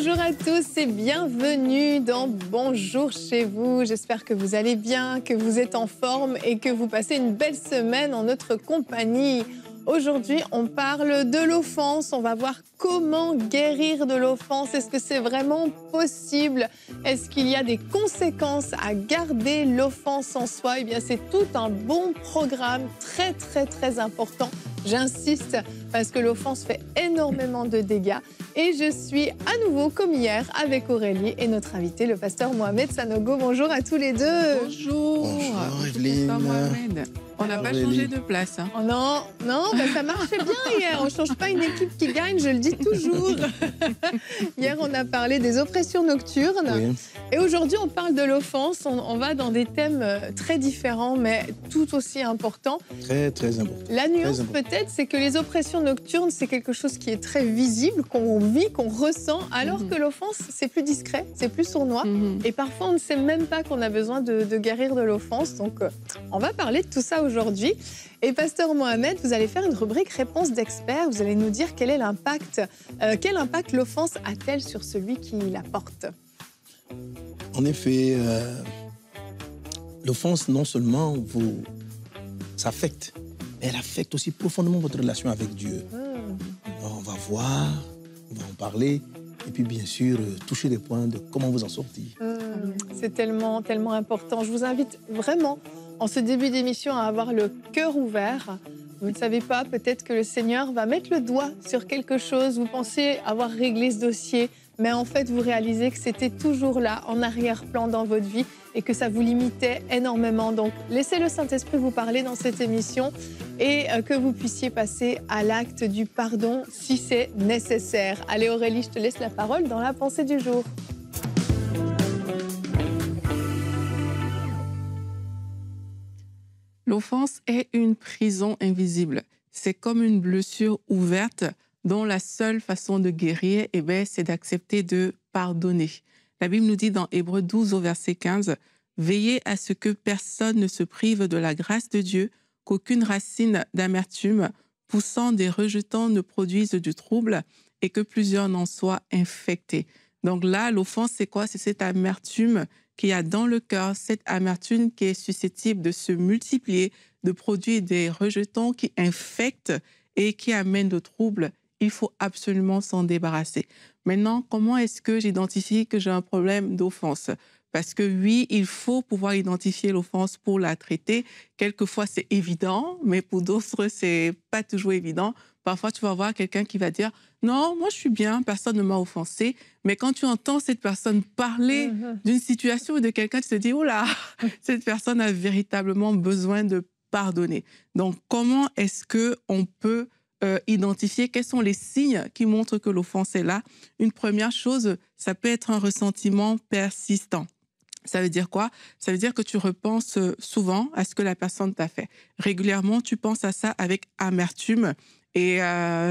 Bonjour à tous et bienvenue dans Bonjour chez vous. J'espère que vous allez bien, que vous êtes en forme et que vous passez une belle semaine en notre compagnie. Aujourd'hui, on parle de l'offense. On va voir comment guérir de l'offense. Est-ce que c'est vraiment possible? Est-ce qu'il y a des conséquences à garder l'offense en soi? Eh bien, c'est tout un bon programme très important. J'insiste parce que l'offense fait énormément de dégâts. Et je suis à nouveau, comme hier, avec Aurélie et notre invité, le pasteur Mohamed Sanogo. Bonjour à tous les deux. Bonjour. Bonjour Evelyne. On n'a pas changé de place. Hein. Oh non, ça marchait bien hier. On ne change pas une équipe qui gagne, je le dis toujours. Hier, on a parlé des oppressions nocturnes. Oui. Et aujourd'hui, on parle de l'offense. On va dans des thèmes très différents, mais tout aussi importants. Très important. La nuance, peut-être, c'est que les oppressions nocturnes, c'est quelque chose qui est très visible, qu'on vit, qu'on ressent, alors que l'offense, c'est plus discret, c'est plus sournois. Et parfois, on ne sait même pas qu'on a besoin de guérir de l'offense. Donc, on va parler de tout ça aujourd'hui. Et pasteur Mohamed, vous allez faire une rubrique réponse d'experts. Vous allez nous dire quel impact l'offense a-t-elle sur celui qui la porte? En effet, l'offense non seulement vous affecte, mais elle affecte aussi profondément votre relation avec Dieu. Alors, on va voir, on va en parler, et puis bien sûr, toucher des points de comment vous en sortir. C'est tellement important. Je vous invite vraiment, en ce début d'émission, à avoir le cœur ouvert. Vous ne savez pas, peut-être que le Seigneur va mettre le doigt sur quelque chose. Vous pensez avoir réglé ce dossier, mais en fait, vous réalisez que c'était toujours là, en arrière-plan dans votre vie, et que ça vous limitait énormément. Donc, laissez le Saint-Esprit vous parler dans cette émission et que vous puissiez passer à l'acte du pardon si c'est nécessaire. Allez Aurélie, je te laisse la parole dans la pensée du jour. L'offense est une prison invisible. C'est comme une blessure ouverte dont la seule façon de guérir, c'est d'accepter de pardonner. La Bible nous dit dans Hébreux 12 au verset 15, « Veillez à ce que personne ne se prive de la grâce de Dieu, qu'aucune racine d'amertume poussant des rejetants ne produise du trouble et que plusieurs n'en soient infectés. » Donc là, l'offense, c'est quoi? C'est cette amertume qu'il y a dans le cœur, cette amertume qui est susceptible de se multiplier, de produire des rejetons qui infectent et qui amènent de troubles. Il faut absolument s'en débarrasser. Maintenant, comment est-ce que j'identifie que j'ai un problème d'offense? Parce que oui, il faut pouvoir identifier l'offense pour la traiter. Quelquefois, c'est évident, mais pour d'autres, c'est pas toujours évident. Parfois, tu vas voir quelqu'un qui va dire « Non, moi, je suis bien, personne ne m'a offensé. » Mais quand tu entends cette personne parler d'une situation ou de quelqu'un, tu te dis « Oh là, cette personne a véritablement besoin de pardonner. » Donc, comment est-ce qu'on peut identifier quels sont les signes qui montrent que l'offense est là? Une première chose, ça peut être un ressentiment persistant. Ça veut dire quoi? Ça veut dire que tu repenses souvent à ce que la personne t'a fait. Régulièrement, tu penses à ça avec amertume et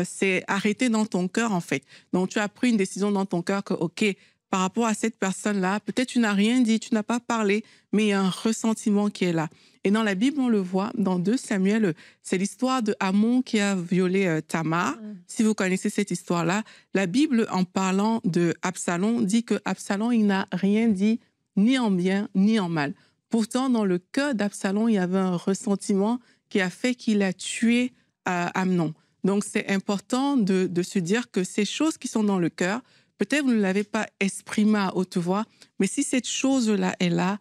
c'est arrêté dans ton cœur, en fait. Donc, tu as pris une décision dans ton cœur que, OK, par rapport à cette personne-là, peut-être tu n'as rien dit, tu n'as pas parlé, mais il y a un ressentiment qui est là. Et dans la Bible, on le voit, dans 2 Samuel, c'est l'histoire de Amon qui a violé Tamar. Si vous connaissez cette histoire-là, la Bible, en parlant de Absalom, dit que Absalom, il n'a rien dit ni en bien, ni en mal. Pourtant, dans le cœur d'Absalom, il y avait un ressentiment qui a fait qu'il a tué Amnon. Donc, c'est important de se dire que ces choses qui sont dans le cœur, peut-être vous ne l'avez pas exprimé à haute voix, mais si cette chose-là est là,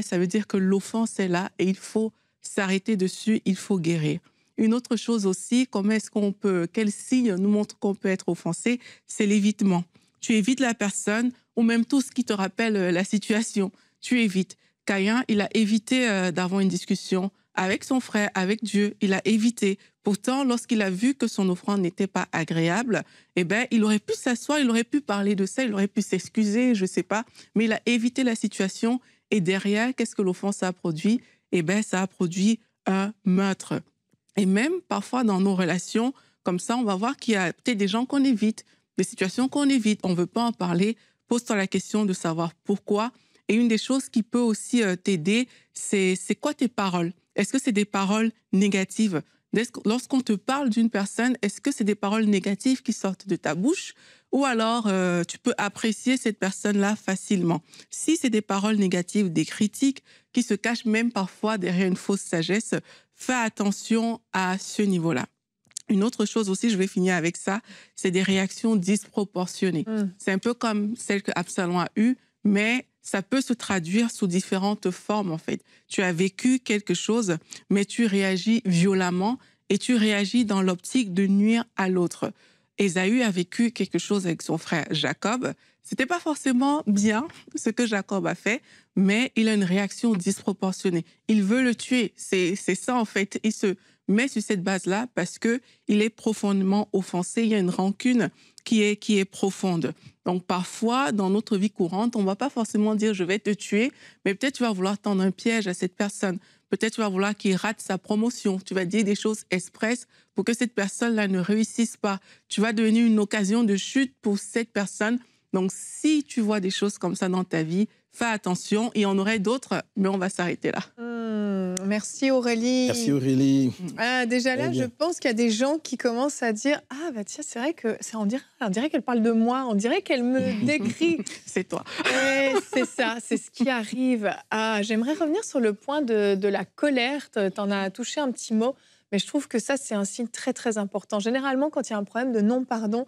ça veut dire que l'offense est là et il faut s'arrêter dessus, il faut guérir. Une autre chose aussi, quel signe nous montre qu'on peut être offensé, c'est l'évitement. Tu évites la personne ou même tout ce qui te rappelle la situation. Tu évites. Caïn, il a évité d'avoir une discussion avec son frère, avec Dieu. Il a évité. Pourtant, lorsqu'il a vu que son offrande n'était pas agréable, il aurait pu s'asseoir, il aurait pu parler de ça, il aurait pu s'excuser, je ne sais pas. Mais il a évité la situation. Et derrière, qu'est-ce que l'offense a produit? Ça a produit un meurtre. Et même parfois dans nos relations, comme ça, on va voir qu'il y a peut-être des gens qu'on évite, des situations qu'on évite. On ne veut pas en parler. Pose-toi la question de savoir pourquoi. Et une des choses qui peut aussi t'aider, c'est quoi tes paroles? Est-ce que c'est des paroles négatives? Lorsqu'on te parle d'une personne, est-ce que c'est des paroles négatives qui sortent de ta bouche ou alors tu peux apprécier cette personne-là facilement. Si c'est des paroles négatives, des critiques qui se cachent même parfois derrière une fausse sagesse, fais attention à ce niveau-là. Une autre chose aussi, je vais finir avec ça, c'est des réactions disproportionnées. C'est un peu comme celle que Absalom a eue, mais ça peut se traduire sous différentes formes, en fait. Tu as vécu quelque chose, mais tu réagis violemment et tu réagis dans l'optique de nuire à l'autre. Ésaü a vécu quelque chose avec son frère Jacob. C'était pas forcément bien ce que Jacob a fait, mais il a une réaction disproportionnée. Il veut le tuer. C'est ça, en fait. Il se met sur cette base-là parce qu'il est profondément offensé. Il y a une rancune qui est profonde. Donc, parfois, dans notre vie courante, on ne va pas forcément dire « je vais te tuer », mais peut-être tu vas vouloir tendre un piège à cette personne. Peut-être tu vas vouloir qu'il rate sa promotion. Tu vas dire des choses expresses pour que cette personne-là ne réussisse pas. Tu vas devenir une occasion de chute pour cette personne. Donc, si tu vois des choses comme ça dans ta vie, fais attention. Il y en aurait d'autres, mais on va s'arrêter là. Merci Aurélie. Merci Aurélie. Déjà là, je pense qu'il y a des gens qui commencent à dire « Ah, bah tiens, c'est vrai que on dirait qu'elle parle de moi, on dirait qu'elle me décrit. » C'est toi. C'est ça, c'est ce qui arrive. J'aimerais revenir sur le point de la colère. Tu en as touché un petit mot, mais je trouve que ça, c'est un signe très, très important. Généralement, quand il y a un problème de non-pardon,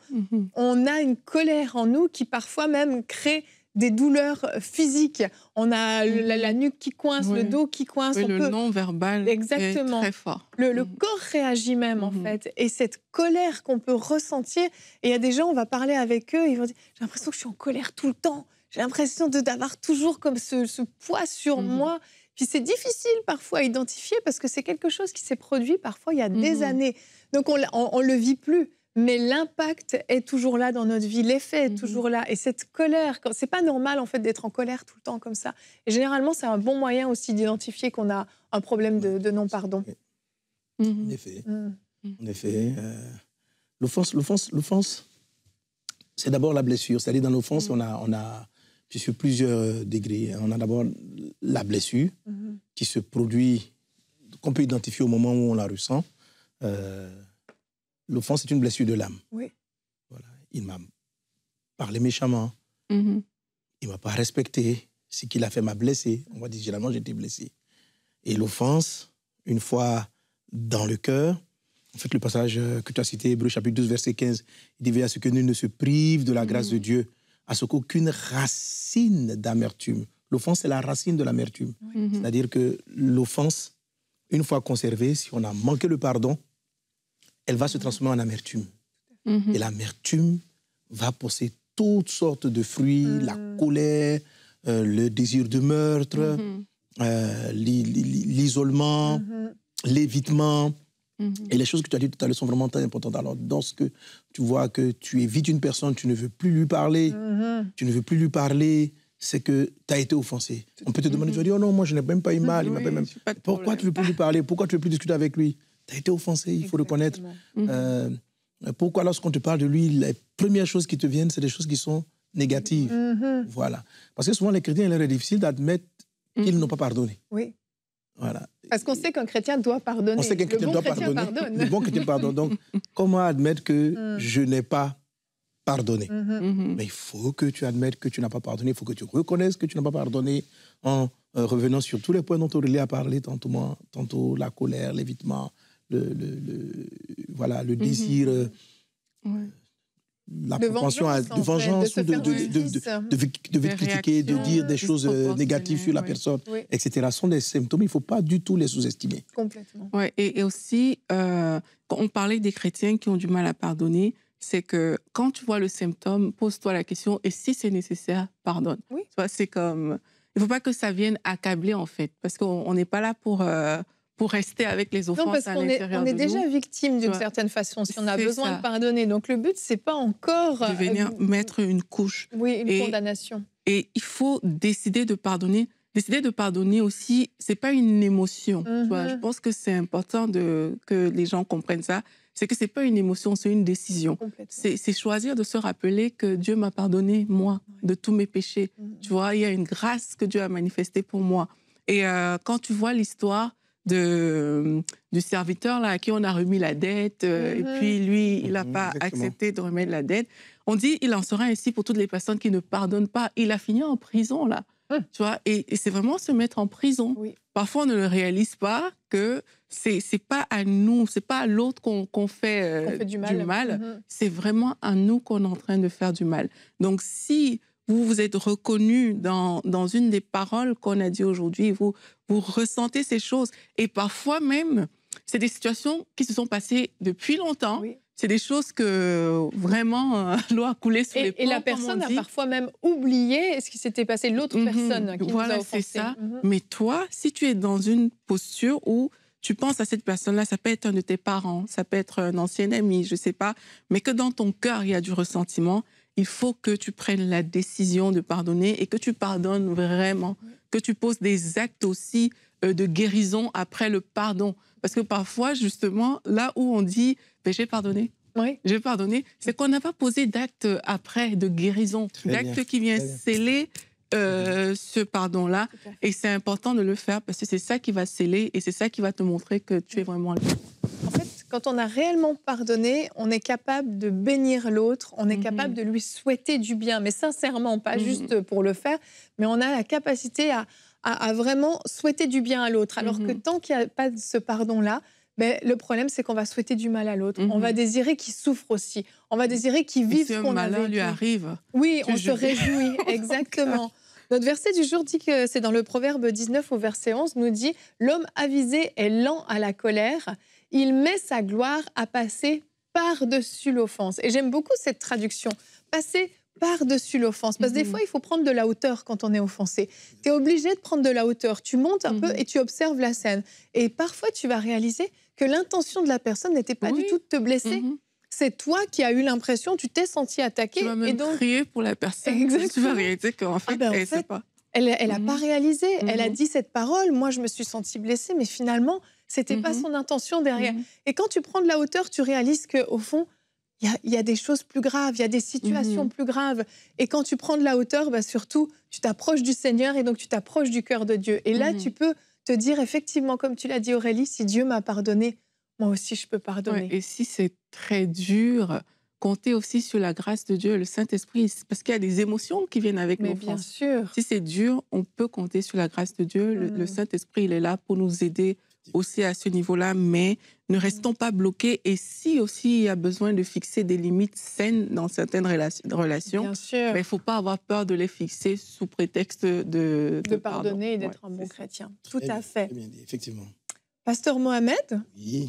on a une colère en nous qui parfois même crée des douleurs physiques. On a la nuque qui coince, le dos qui coince. Oui, le non-verbal est très fort. Le corps réagit même, en fait. Et cette colère qu'on peut ressentir, et il y a des gens, on va parler avec eux, ils vont dire « J'ai l'impression que je suis en colère tout le temps. J'ai l'impression d'avoir toujours comme ce poids sur moi. » Puis c'est difficile parfois à identifier parce que c'est quelque chose qui s'est produit parfois il y a des années. Donc on le vit plus. Mais l'impact est toujours là dans notre vie, l'effet est toujours là. Et cette colère, c'est pas normal en fait d'être en colère tout le temps comme ça. Et généralement, c'est un bon moyen aussi d'identifier qu'on a un problème de non-pardon. En effet. En effet. L'offense, c'est d'abord la blessure. C'est-à-dire dans l'offense, on a sur plusieurs degrés. On a d'abord la blessure qui se produit, qu'on peut identifier au moment où on la ressent. L'offense est une blessure de l'âme. Oui. Voilà. Il m'a parlé méchamment. Il ne m'a pas respecté. Ce qu'il a fait m'a blessé. On va dire, généralement, j'ai été blessé. Et l'offense, une fois dans le cœur, en fait, le passage que tu as cité, Hébreux chapitre 12, verset 15, il dit « à ce que nul ne se prive de la grâce de Dieu, à ce qu'aucune racine d'amertume. » L'offense, c'est la racine de l'amertume. C'est-à-dire que l'offense, une fois conservée, si on a manqué le pardon, elle va se transformer en amertume. Et l'amertume va pousser toutes sortes de fruits, la colère, le désir de meurtre, l'isolement, l'évitement. Et les choses que tu as dites tout à l'heure sont vraiment très importantes. Alors, lorsque tu vois que tu évites une personne, tu ne veux plus lui parler, c'est que tu as été offensé. On peut te demander, tu vas dire, oh non, moi je n'ai même pas eu mal. Pourquoi tu ne veux plus lui parler? Pourquoi tu ne veux plus discuter avec lui? Tu as été offensé, il faut reconnaître. Pourquoi lorsqu'on te parle de lui, les premières choses qui te viennent, c'est des choses qui sont négatives. Voilà. Parce que souvent, les chrétiens, il leur est difficile d'admettre qu'ils n'ont pas pardonné. Oui. Voilà. Parce qu'on sait qu'un chrétien doit pardonner. On sait qu'un chrétien doit pardonner. Le bon chrétien pardonne. Donc, comment admettre que je n'ai pas pardonné? Mais il faut que tu admettes que tu n'as pas pardonné. Il faut que tu reconnaisses que tu n'as pas pardonné en revenant sur tous les points dont Aurélie a parlé, tantôt la colère, l'évitement, le désir, la propension à de vengeance, de critiquer, de dire des choses négatives sur la personne, etc. Ce sont des symptômes, il ne faut pas du tout les sous-estimer. Complètement. Ouais, et aussi, quand on parlait des chrétiens qui ont du mal à pardonner, c'est que quand tu vois le symptôme, pose-toi la question, et si c'est nécessaire, pardonne. Oui. Tu vois, c'est comme... Il ne faut pas que ça vienne accabler, en fait, parce qu'on n'est pas là pour rester avec les offenses à l'intérieur de nous. On est déjà victime d'une certaine façon, si on a besoin de pardonner. Donc le but, c'est pas encore... De venir mettre une couche. Oui, une condamnation. Et il faut décider de pardonner. Décider de pardonner aussi, c'est pas une émotion. Tu vois, je pense que c'est important que les gens comprennent ça. C'est que c'est pas une émotion, c'est une décision. C'est choisir de se rappeler que Dieu m'a pardonné, moi, de tous mes péchés. Tu vois, il y a une grâce que Dieu a manifestée pour moi. Et quand tu vois l'histoire du serviteur là, à qui on a remis la dette, et puis lui, il n'a pas accepté de remettre la dette. On dit, il en sera ainsi pour toutes les personnes qui ne pardonnent pas. Il a fini en prison, là. Tu vois, et c'est vraiment se mettre en prison. Oui. Parfois, on ne le réalise pas que c'est pas à nous, c'est pas à l'autre qu'on fait du mal. C'est vraiment à nous qu'on est en train de faire du mal. Donc, si vous vous êtes reconnu dans une des paroles qu'on a dit aujourd'hui, vous ressentez ces choses. Et parfois même, c'est des situations qui se sont passées depuis longtemps. Oui. C'est des choses que vraiment l'eau a coulé sous les ponts. Et la personne a parfois même oublié ce qui s'était passé, l'autre personne qui voilà, nous a offensé. C'est ça. Mais toi, si tu es dans une posture où tu penses à cette personne-là, ça peut être un de tes parents, ça peut être un ancien ami, je ne sais pas, mais que dans ton cœur, il y a du ressentiment, il faut que tu prennes la décision de pardonner et que tu pardonnes vraiment, que tu poses des actes aussi de guérison après le pardon. Parce que parfois, justement, là où on dit « j'ai pardonné », j'ai pardonné, c'est qu'on n'a pas posé d'acte après de guérison, d'acte qui vient sceller ce pardon-là. Et c'est important de le faire parce que c'est ça qui va sceller et c'est ça qui va te montrer que tu es vraiment là. En fait, quand on a réellement pardonné, on est capable de bénir l'autre, on est capable de lui souhaiter du bien, mais sincèrement, pas juste pour le faire, mais on a la capacité à vraiment souhaiter du bien à l'autre. Alors que tant qu'il n'y a pas ce pardon-là, le problème, c'est qu'on va souhaiter du mal à l'autre. On va désirer qu'il souffre aussi. On va désirer qu'il vive ce qu'on a vécu. Si un malheur lui arrive. Oui, on se réjouit, exactement. Notre verset du jour dit que c'est dans le Proverbe 19 au verset 11, nous dit « L'homme avisé est lent à la colère, il met sa gloire à passer par-dessus l'offense. » Et j'aime beaucoup cette traduction, passer par-dessus l'offense. Parce que des fois, il faut prendre de la hauteur quand on est offensé. Tu es obligé de prendre de la hauteur. Tu montes un peu et tu observes la scène. Et parfois, tu vas réaliser que l'intention de la personne n'était pas du tout de te blesser. C'est toi qui as eu l'impression, tu t'es senti attaqué. Tu vas même prier pour la personne. Exactement. Tu vas réaliser qu'en fait, elle ne sait pas. Elle n'a pas réalisé. Elle a dit cette parole. Moi, je me suis sentie blessée, mais finalement, ce n'était pas son intention derrière. Et quand tu prends de la hauteur, tu réalises qu'au fond, il y a des choses plus graves, il y a des situations plus graves. Et quand tu prends de la hauteur, surtout, tu t'approches du Seigneur et donc tu t'approches du cœur de Dieu. Et là, tu peux te dire, effectivement, comme tu l'as dit Aurélie, si Dieu m'a pardonné, moi aussi, je peux pardonner. Ouais, et si c'est très dur, comptez aussi sur la grâce de Dieu, le Saint-Esprit, parce qu'il y a des émotions qui viennent avec l'offense. Bien sûr. Si c'est dur, on peut compter sur la grâce de Dieu. Le Saint-Esprit, il est là pour nous aider aussi à ce niveau-là, mais ne restons pas bloqués. Et si aussi il y a besoin de fixer des limites saines dans certaines relations, il ne faut pas avoir peur de les fixer sous prétexte de pardonner et d'être un bon chrétien. Tout à fait. Très bien dit, effectivement. Pasteur Mohamed,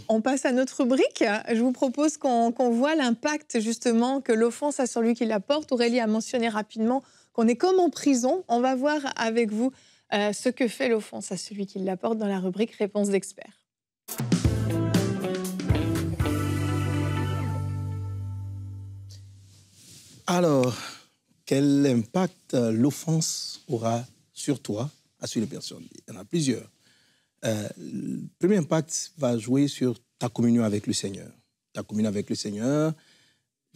on passe à notre rubrique. Je vous propose qu'on voit l'impact justement que l'offense a sur lui qui la porte. Aurélie a mentionné rapidement qu'on est comme en prison. On va voir avec vous ce que fait l'offense à celui qui la porte dans la rubrique Réponse d'experts. Alors, quel impact l'offense aura sur toi, sur les personnes? Il y en a plusieurs. Le premier impact va jouer sur ta communion avec le Seigneur. Ta communion avec le Seigneur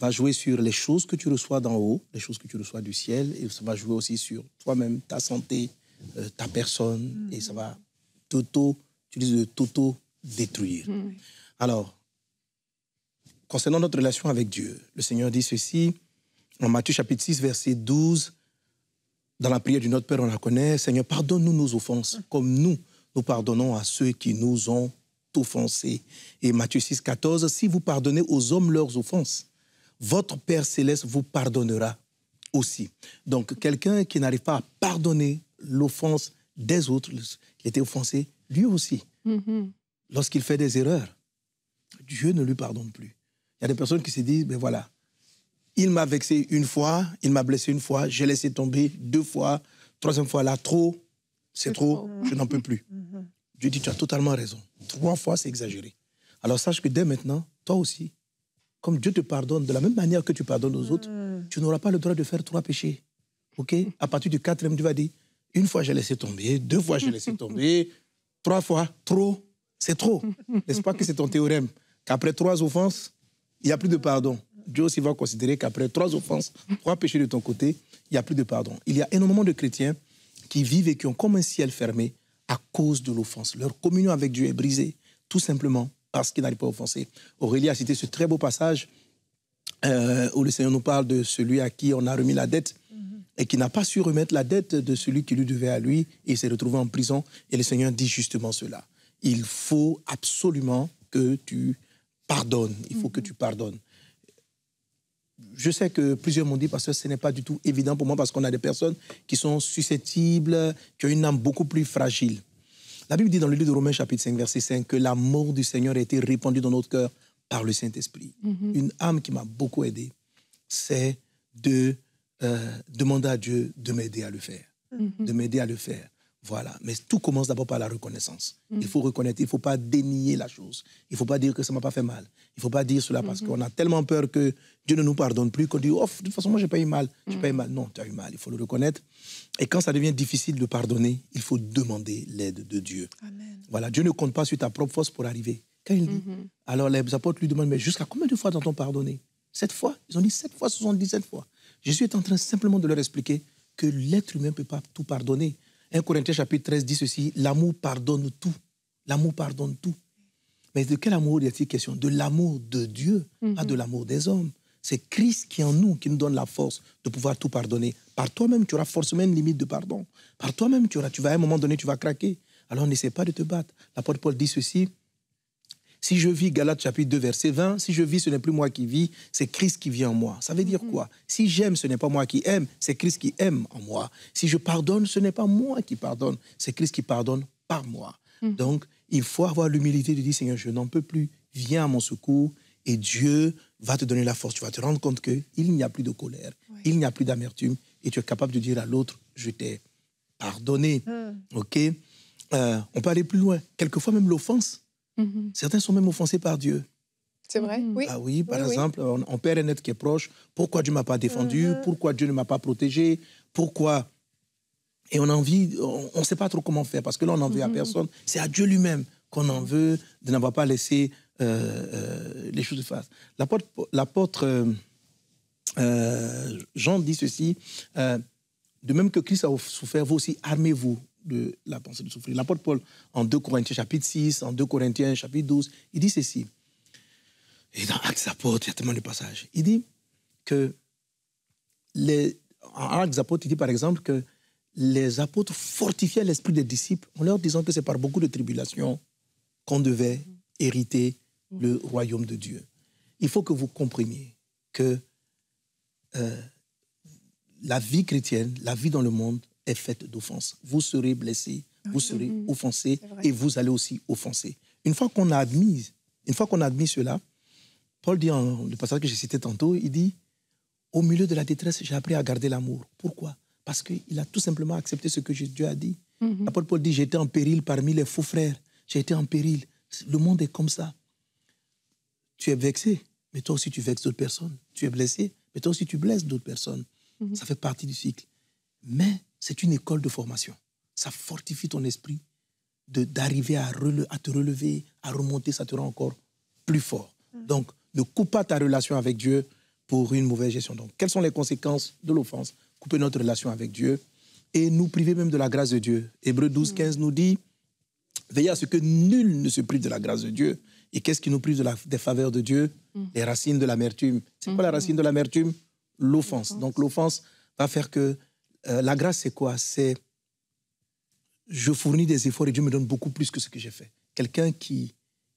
va jouer sur les choses que tu reçois d'en haut, les choses que tu reçois du ciel, et ça va jouer aussi sur toi-même, ta santé, ta personne, et ça va t'auto-détruire. Alors, concernant notre relation avec Dieu, le Seigneur dit ceci, en Matthieu chapitre 6, verset 12, dans la prière du Notre Père, on la connaît, Seigneur, pardonne-nous nos offenses, comme nous pardonnons à ceux qui nous ont offensés. Et Matthieu 6, 14, si vous pardonnez aux hommes leurs offenses, votre Père céleste vous pardonnera aussi. Donc, quelqu'un qui n'arrive pas à pardonner l'offense des autres, qui était offensé, lui aussi, lorsqu'il fait des erreurs, Dieu ne lui pardonne plus. Il y a des personnes qui se disent, ben voilà, il m'a vexé une fois, il m'a blessé une fois, j'ai laissé tomber 2 fois, 3e fois là, trop, c'est trop, je n'en peux plus. Dieu dit, tu as totalement raison. 3 fois, c'est exagéré. Alors sache que dès maintenant, toi aussi, comme Dieu te pardonne, de la même manière que tu pardonnes aux autres, tu n'auras pas le droit de faire 3 péchés. OK? À partir du 4e, Dieu va dire, 1 fois, j'ai laissé tomber, 2 fois, j'ai laissé tomber, 3 fois, trop, c'est trop. N'est-ce pas que c'est ton théorème? Qu'après 3 offenses, il n'y a plus de pardon. Dieu aussi va considérer qu'après 3 offenses, 3 péchés de ton côté, il n'y a plus de pardon. Il y a énormément de chrétiens qui vivent et qui ont comme un ciel fermé à cause de l'offense. Leur communion avec Dieu est brisée, tout simplement parce qu'ils n'arrivent pas à offenser. Aurélie a cité ce très beau passage où le Seigneur nous parle de celui à qui on a remis la dette et qui n'a pas su remettre la dette de celui qui lui devait à lui, et il s'est retrouvé en prison. Et le Seigneur dit justement cela. Il faut absolument que tu pardonnes. Il faut que tu pardonnes. Je sais que plusieurs m'ont dit, parce que ce n'est pas du tout évident pour moi, parce qu'on a des personnes qui sont susceptibles, qui ont une âme beaucoup plus fragile. La Bible dit dans le livre de Romains, chapitre 5, verset 5, que l'amour du Seigneur a été répandu dans notre cœur par le Saint-Esprit. Une âme qui m'a beaucoup aidé, c'est de demander à Dieu de m'aider à le faire. De m'aider à le faire. Voilà. Mais tout commence d'abord par la reconnaissance. Il faut reconnaître, il ne faut pas dénier la chose. Il ne faut pas dire que ça ne m'a pas fait mal. Il ne faut pas dire cela parce qu'on a tellement peur que Dieu ne nous pardonne plus qu'on dit « Oh, de toute façon, moi, je n'ai pas eu mal. J'ai pas eu mal. » Non, tu as eu mal. Il faut le reconnaître. Et quand ça devient difficile de pardonner, il faut demander l'aide de Dieu. Amen. Voilà. Dieu ne compte pas sur ta propre force pour arriver. Quand il dit, alors les apôtres lui demandent « Mais jusqu'à combien de fois t'as-t-on pardonné » 7 fois. Ils ont dit 7 fois, 77 fois. Jésus est en train simplement de leur expliquer que l'être humain ne peut pas tout pardonner. 1 Corinthiens chapitre 13 dit ceci, l'amour pardonne tout. L'amour pardonne tout. Mais de quel amour y a-t-il question? De l'amour de Dieu, pas de l'amour des hommes. C'est Christ qui est en nous, qui nous donne la force de pouvoir tout pardonner. Par toi-même, tu auras forcément une limite de pardon. Par toi-même, tu vas à un moment donné, tu vas craquer. Alors n'essaie pas de te battre. L'apôtre Paul dit ceci, si je vis, Galates chapitre 2, verset 20, si je vis, ce n'est plus moi qui vis, c'est Christ qui vit en moi. Ça veut dire quoi? Si j'aime, ce n'est pas moi qui aime, c'est Christ qui aime en moi. Si je pardonne, ce n'est pas moi qui pardonne, c'est Christ qui pardonne par moi. Donc, il faut avoir l'humilité de dire, Seigneur, je n'en peux plus, viens à mon secours et Dieu va te donner la force. Tu vas te rendre compte qu'il n'y a plus de colère, il n'y a plus d'amertume et tu es capable de dire à l'autre, je t'ai pardonné. OK? On peut aller plus loin. Quelquefois, même l'offense. Certains sont même offensés par Dieu. C'est vrai, oui. Ah oui, par exemple, on perd un être qui est proche. Pourquoi Dieu ne m'a pas défendu? Pourquoi Dieu ne m'a pas protégé? Pourquoi? Et on a envie, on ne sait pas trop comment faire, parce que là, on n'en veut à personne. C'est à Dieu lui-même qu'on en veut de n'avoir pas laissé les choses de face. L'apôtre Jean dit ceci, de même que Christ a souffert, vous aussi, armez-vous de la pensée de souffrir. L'apôtre Paul, en 2 Corinthiens chapitre 6, en 2 Corinthiens chapitre 12, il dit ceci. Et dans Actes des Apôtres, il y a tellement de passages. Il dit que, en Actes des Apôtres, il dit par exemple que les apôtres fortifiaient l'esprit des disciples en leur disant que c'est par beaucoup de tribulations qu'on devait hériter le royaume de Dieu. Il faut que vous compreniez que la vie chrétienne, la vie dans le monde, est faite d'offenses. Vous serez blessés, vous serez offensés et vous allez aussi offenser. Une fois qu'on a admis cela, Paul dit dans le passage que j'ai cité tantôt, il dit, au milieu de la détresse, j'ai appris à garder l'amour. Pourquoi? Parce qu'il a tout simplement accepté ce que Dieu a dit. L'apôtre Paul dit, j'ai été en péril parmi les faux frères. J'ai été en péril. Le monde est comme ça. Tu es vexé, mais toi aussi tu vexes d'autres personnes. Tu es blessé, mais toi aussi tu blesses d'autres personnes. Ça fait partie du cycle. Mais c'est une école de formation. Ça fortifie ton esprit d'arriver à te relever, à remonter, ça te rend encore plus fort. Donc, ne coupe pas ta relation avec Dieu pour une mauvaise gestion. Donc, quelles sont les conséquences de l'offense? Couper notre relation avec Dieu et nous priver même de la grâce de Dieu. Hébreux 12, 15 nous dit, veillez à ce que nul ne se prive de la grâce de Dieu. Et qu'est-ce qui nous prive des faveurs de Dieu? Les racines de l'amertume. C'est quoi la racine de l'amertume? L'offense. Donc, l'offense va faire que la grâce, c'est quoi? C'est je fournis des efforts et Dieu me donne beaucoup plus que ce que j'ai fait. Quelqu'un qui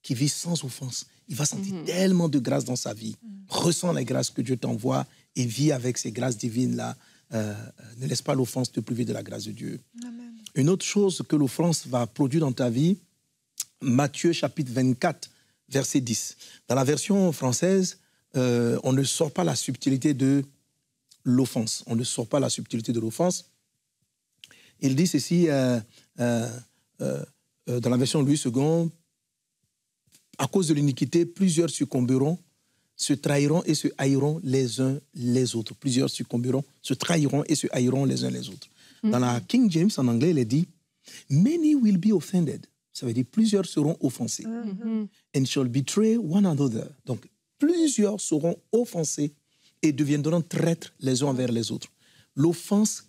vit sans offense, il va sentir tellement de grâce dans sa vie. Ressens les grâces que Dieu t'envoie et vis avec ces grâces divines-là. Ne laisse pas l'offense te priver de la grâce de Dieu. Amen. Une autre chose que l'offense va produire dans ta vie, Matthieu chapitre 24, verset 10. Dans la version française, on ne sort pas la subtilité de l'offense. On ne sort pas la subtilité de l'offense. Il dit ceci dans la version Louis II, à cause de l'iniquité, plusieurs succomberont, se trahiront et se haïront les uns les autres. Plusieurs succomberont, se trahiront et se haïront les uns les autres. Dans la King James, en anglais, il est dit « Many will be offended ». Ça veut dire plusieurs seront offensés. « And shall betray one another ». Donc, plusieurs seront offensés et deviendront traîtres les uns envers les autres. L'offense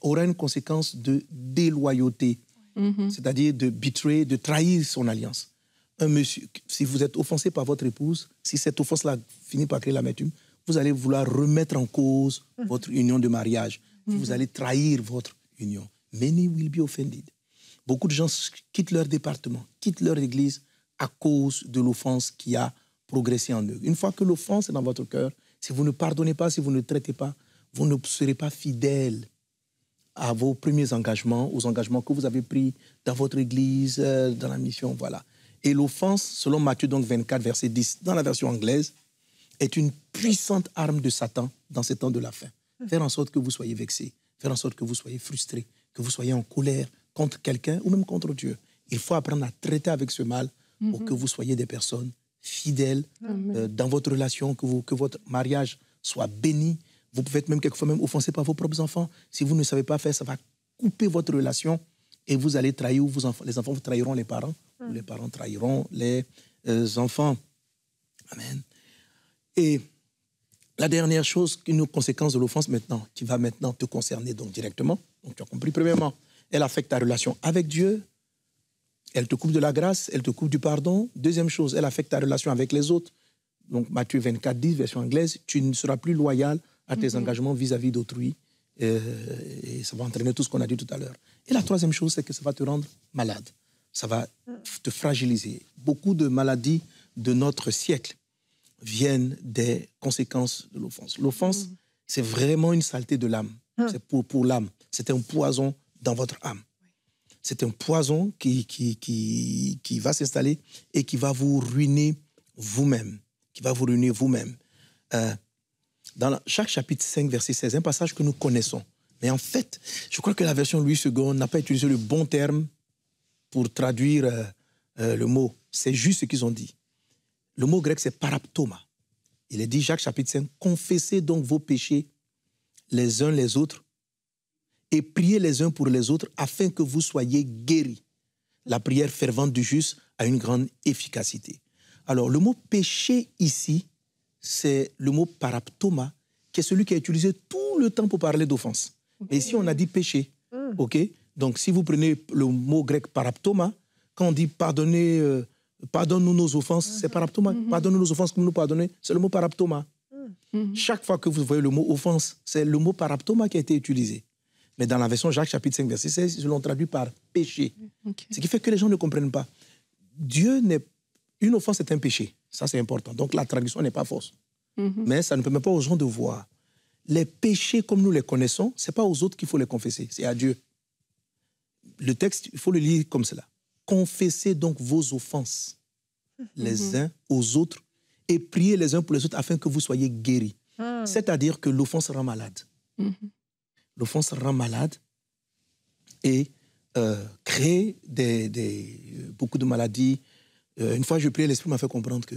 aura une conséquence de déloyauté. c'est-à-dire de betray, de trahir son alliance. Un monsieur, si vous êtes offensé par votre épouse, si cette offense-là finit par créer l'amertume, vous allez vouloir remettre en cause votre union de mariage. Vous allez trahir votre union. Many will be offended. Beaucoup de gens quittent leur département, quittent leur église à cause de l'offense qui a progressé en eux. Une fois que l'offense est dans votre cœur, si vous ne pardonnez pas, si vous ne traitez pas, vous ne serez pas fidèle à vos premiers engagements, aux engagements que vous avez pris dans votre église, dans la mission, voilà. Et l'offense, selon Matthieu donc 24, verset 10, dans la version anglaise, est une puissante arme de Satan dans ces temps de la fin. Faire en sorte que vous soyez vexés, faire en sorte que vous soyez frustrés, que vous soyez en colère contre quelqu'un ou même contre Dieu. Il faut apprendre à traiter avec ce mal pour que vous soyez des personnes fidèles dans votre relation, que votre mariage soit béni. Vous pouvez être même quelquefois même offensé par vos propres enfants. Si vous ne savez pas faire, ça va couper votre relation et vous allez trahir, les enfants vous trahiront les parents, ou les parents trahiront les enfants. Amen. Et la dernière chose, une conséquence de l'offense maintenant, qui va maintenant te concerner donc directement, donc tu as compris, premièrement, elle affecte ta relation avec Dieu, elle te coupe de la grâce, elle te coupe du pardon. Deuxième chose, elle affecte ta relation avec les autres. Donc Matthieu 24, 10, version anglaise, tu ne seras plus loyal à tes engagements vis-à-vis d'autrui. Et ça va entraîner tout ce qu'on a dit tout à l'heure. Et la troisième chose, c'est que ça va te rendre malade. Ça va te fragiliser. Beaucoup de maladies de notre siècle viennent des conséquences de l'offense. L'offense, c'est vraiment une saleté de l'âme. C'est pour l'âme. C'est un poison dans votre âme. C'est un poison qui va s'installer et qui va vous ruiner vous-même. Dans chaque chapitre 5, verset 16, un passage que nous connaissons. Mais en fait, je crois que la version Louis II n'a pas utilisé le bon terme pour traduire le mot. C'est juste ce qu'ils ont dit. Le mot grec, c'est paraptoma. Il est dit, Jacques chapitre 5, « Confessez donc vos péchés les uns les autres et priez les uns pour les autres afin que vous soyez guéris. La prière fervente du juste a une grande efficacité. » Alors, le mot péché ici, c'est le mot paraptoma, qui est celui qui est utilisé tout le temps pour parler d'offense. Mais ici, on a dit péché. OK? Donc, si vous prenez le mot grec paraptoma, quand on dit pardonne-nous nos offenses, c'est paraptoma. Pardonne-nous nos offenses comme nous pardonnons, c'est le mot paraptoma. Chaque fois que vous voyez le mot offense, c'est le mot paraptoma qui a été utilisé. Mais dans la version Jacques chapitre 5, verset 16, ils l'ont traduit par péché. Ce qui fait que les gens ne comprennent pas. Une offense est un péché. Ça, c'est important. Donc, la traduction n'est pas fausse. Mais ça ne permet pas aux gens de voir. Les péchés, comme nous les connaissons, ce n'est pas aux autres qu'il faut les confesser, c'est à Dieu. Le texte, il faut le lire comme cela. Confessez donc vos offenses les uns aux autres et priez les uns pour les autres afin que vous soyez guéris. C'est-à-dire que l'offense rend malade. L'offense rend malade et crée beaucoup de maladies. Une fois, je priais, l'Esprit m'a fait comprendre que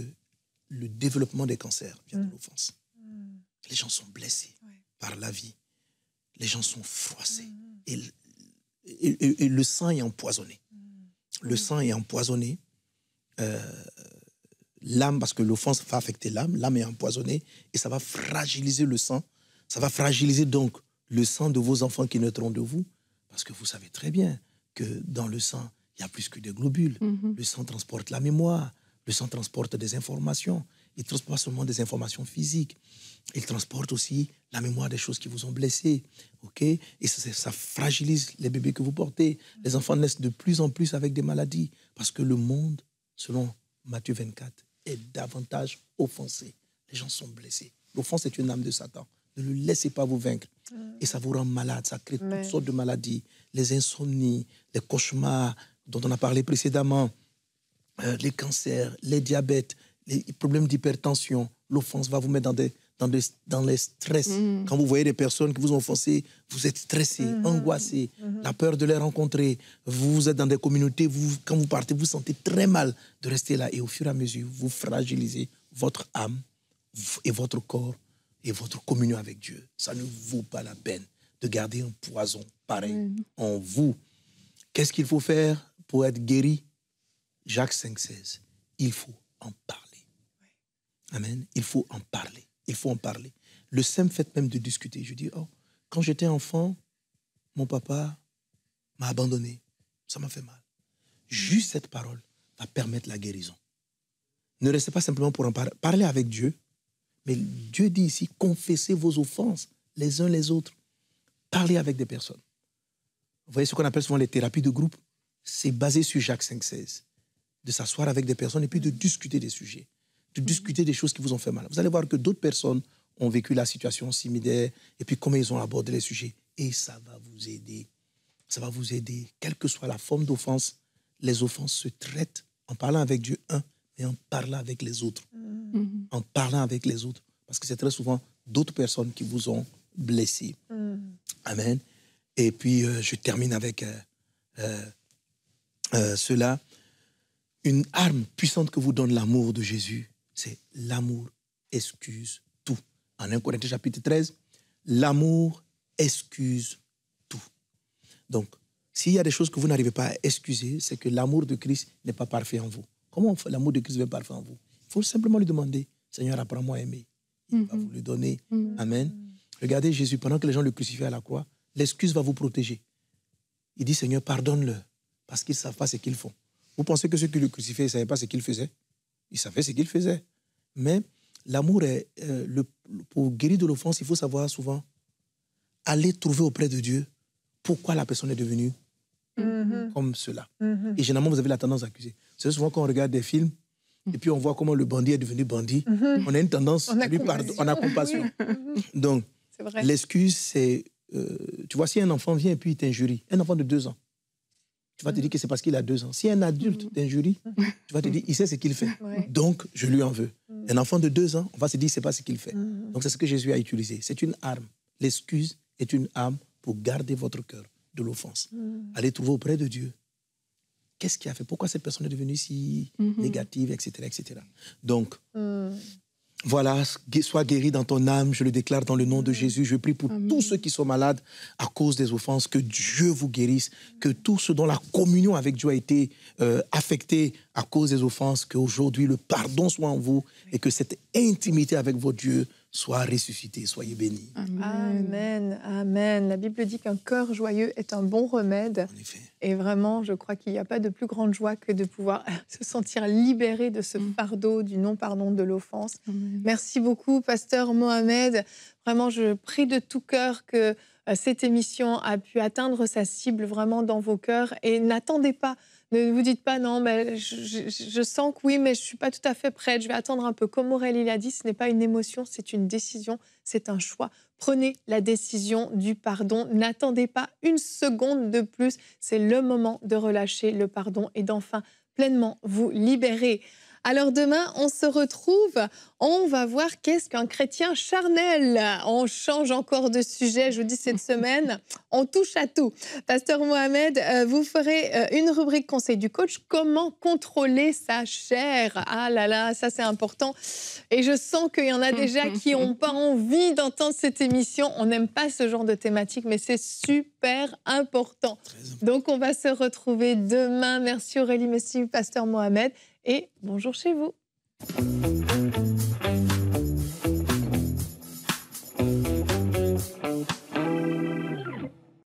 le développement des cancers vient de l'offense. Les gens sont blessés par la vie. Les gens sont froissés. Et le sang est empoisonné. Le sang est empoisonné. L'âme, parce que l'offense va affecter l'âme, l'âme est empoisonnée et ça va fragiliser le sang. Ça va fragiliser donc le sang de vos enfants qui naîtront de vous, parce que vous savez très bien que dans le sang, il y a plus que des globules. Le sang transporte la mémoire, le sang transporte des informations. Il ne transporte pas seulement des informations physiques, il transporte aussi la mémoire des choses qui vous ont blessé. Okay? Et ça fragilise les bébés que vous portez. Les enfants naissent de plus en plus avec des maladies, parce que le monde, selon Matthieu 24, est davantage offensé. Les gens sont blessés. L'offense est une âme de Satan. Ne le laissez pas vous vaincre. Et ça vous rend malade, ça crée toutes sortes de maladies. Les insomnies, les cauchemars dont on a parlé précédemment, les cancers, les diabètes, les problèmes d'hypertension. L'offense va vous mettre dans les stress. Quand vous voyez des personnes qui vous ont offensé, vous êtes stressé, angoissé, la peur de les rencontrer. Vous êtes dans des communautés, quand vous partez, vous sentez très mal de rester là. Et au fur et à mesure, vous fragilisez votre âme et votre corps et votre communion avec Dieu. Ça ne vaut pas la peine de garder un poison pareil en vous. Qu'est-ce qu'il faut faire pour être guéri? Jacques 5,16. Il faut en parler. Amen. Il faut en parler. Il faut en parler. Le simple fait même de discuter. Je dis, quand j'étais enfant, mon papa m'a abandonné. Ça m'a fait mal. Juste cette parole va permettre la guérison. Ne restez pas simplement pour en parler. Parlez avec Dieu. Mais Dieu dit ici, confessez vos offenses les uns les autres. Parlez avec des personnes. Vous voyez ce qu'on appelle souvent les thérapies de groupe? C'est basé sur Jacques 5,16. De s'asseoir avec des personnes et puis de discuter des sujets. De discuter des choses qui vous ont fait mal. Vous allez voir que d'autres personnes ont vécu la situation similaire et puis comment ils ont abordé les sujets. Et ça va vous aider. Ça va vous aider. Quelle que soit la forme d'offense, les offenses se traitent en parlant avec Dieu, mais en parlant avec les autres. En parlant avec les autres. Parce que c'est très souvent d'autres personnes qui vous ont blessé. Amen. Et puis, je termine avec cela. Une arme puissante que vous donne l'amour de Jésus, c'est l'amour excuse tout. En 1 Corinthiens chapitre 13, l'amour excuse tout. Donc, s'il y a des choses que vous n'arrivez pas à excuser, c'est que l'amour de Christ n'est pas parfait en vous. Comment l'amour de Christ est parfait en vous? Il faut simplement lui demander, Seigneur, apprends-moi à aimer. Il va vous le donner. Amen. Regardez Jésus, pendant que les gens le crucifiaient à la croix, l'excuse va vous protéger. Il dit, Seigneur, pardonne-le, parce qu'ils ne savent pas ce qu'ils font. Vous pensez que ceux qui le crucifiaient, ils ne savaient pas ce qu'ils faisaient? Ils savaient ce qu'ils faisaient. Mais l'amour est, pour guérir de l'offense, il faut savoir souvent aller trouver auprès de Dieu pourquoi la personne est devenue comme cela. Et généralement, vous avez la tendance à accuser. C'est souvent quand on regarde des films, et puis on voit comment le bandit est devenu bandit, on a une tendance à lui pardonner, on a compassion. Donc, l'excuse, c'est, tu vois, si un enfant vient et puis il t'injurie, un enfant de 2 ans, tu vas te dire que c'est parce qu'il a 2 ans. Si un adulte t'injurie, tu vas te dire, il sait ce qu'il fait. Donc, je lui en veux. Un enfant de 2 ans, on va se dire, c'est pas ce qu'il fait. Donc, c'est ce que Jésus a utilisé. C'est une arme. L'excuse est une arme pour garder votre cœur de l'offense. Allez trouver auprès de Dieu. Qu'est-ce qui a fait? Pourquoi cette personne est devenue si négative, etc., etc. Donc, voilà, sois guéri dans ton âme, je le déclare dans le nom de Jésus. Je prie pour tous ceux qui sont malades à cause des offenses, que Dieu vous guérisse, que tous ceux dont la communion avec Dieu a été affectée à cause des offenses, qu'aujourd'hui le pardon soit en vous et que cette intimité avec votre Dieu soit ressuscitée. Soyez bénis. Amen. Amen. La Bible dit qu'un cœur joyeux est un bon remède. En effet. Et vraiment, je crois qu'il n'y a pas de plus grande joie que de pouvoir se sentir libéré de ce fardeau du non-pardon de l'offense. Merci beaucoup, Pasteur Mohamed. Vraiment, je prie de tout cœur que cette émission a pu atteindre sa cible vraiment dans vos cœurs. Et n'attendez pas. Ne vous dites pas, non, mais je sens que oui, mais je ne suis pas tout à fait prête, je vais attendre un peu. Comme Aurélie l'a dit, ce n'est pas une émotion, c'est une décision, c'est un choix. Prenez la décision du pardon. N'attendez pas une seconde de plus. C'est le moment de relâcher le pardon et d'enfin pleinement vous libérer. Alors demain, on se retrouve, on va voir qu'est-ce qu'un chrétien charnel. On change encore de sujet, je vous dis cette semaine, on touche à tout. Pasteur Mohamed, vous ferez une rubrique conseil du coach, comment contrôler sa chair. Ah là là, ça c'est important. Et je sens qu'il y en a déjà qui n'ont pas envie d'entendre cette émission. On n'aime pas ce genre de thématique, mais c'est super important. Donc on va se retrouver demain. Merci Aurélie, merci Pasteur Mohamed. Et bonjour chez vous.